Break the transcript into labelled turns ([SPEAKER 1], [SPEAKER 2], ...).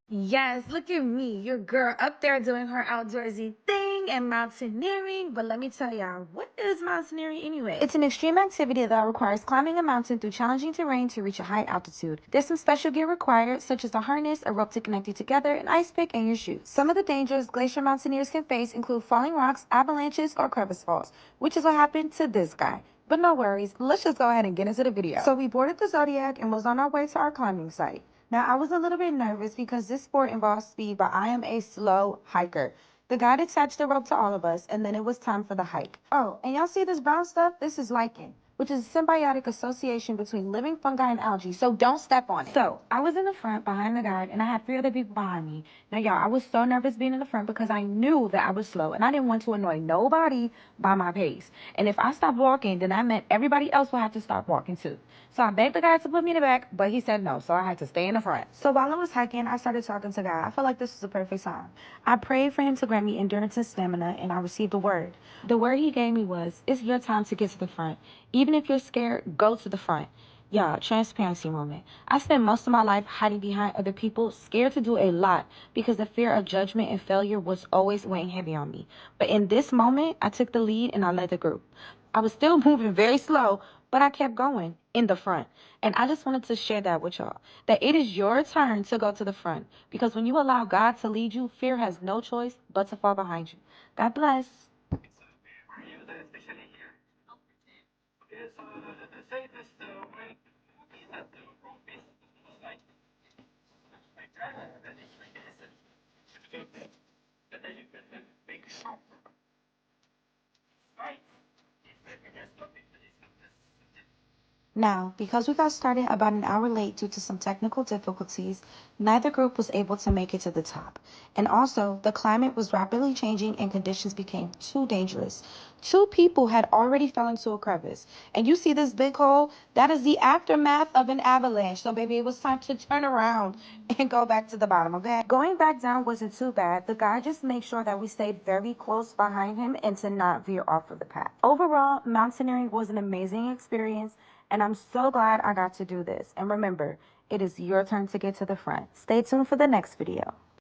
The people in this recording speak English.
[SPEAKER 1] Yes, look at me, your girl up there doing her outdoorsy thing and mountaineering. But let me tell y'all, what is mountaineering anyway? It's an extreme activity that requires climbing a mountain through challenging terrain to reach a high altitude. There's some special gear required, such as a harness, a rope to connect you together, an ice pick, and your shoes. Some of the dangers glacier mountaineers can face include falling rocks, avalanches, or crevice falls, which is what happened to this guy. But no worries, let's just go ahead and get into the video. So we boarded the Zodiac and was on our way to our climbing site. Now, I was a little bit nervous because this sport involves speed, but I am a slow hiker. The guide attached the rope to all of us, and then it was time for the hike. Oh, and y'all see this brown stuff? This is lichen, which is a symbiotic association between living fungi and algae, so don't step on it. So, I was in the front behind the guide, and I had 3 other people behind me. Now, y'all, I was so nervous being in the front because I knew that I was slow, and I didn't want to annoy nobody by my pace. And if I stopped walking, then that meant everybody else will have to stop walking too. So I begged the guy to put me in the back, but he said no, so I had to stay in the front. So while I was hiking, I started talking to God. I felt like this was the perfect time. I prayed for him to grant me endurance and stamina, and I received a word. The word he gave me was, it's your time to get to the front. Even if you're scared, go to the front. Yeah, transparency moment. I spent most of my life hiding behind other people, scared to do a lot because the fear of judgment and failure was always weighing heavy on me. But in this moment, I took the lead and I led the group. I was still moving very slow, but I kept going in the front. And I just wanted to share that with y'all, that it is your turn to go to the front. Because when you allow God to lead you, fear has no choice but to fall behind you. God bless. Now, because we got started about an hour late due to some technical difficulties, neither group was able to make it to the top. And also, the climate was rapidly changing and conditions became too dangerous. 2 people had already fell into a crevice. And you see this big hole? That is the aftermath of an avalanche. So, baby, it was time to turn around and go back to the bottom, okay? Going back down wasn't too bad. The guy just made sure that we stayed very close behind him and to not veer off of the path. Overall, mountaineering was an amazing experience. And I'm so glad I got to do this. And remember, it is your turn to get to the front. Stay tuned for the next video.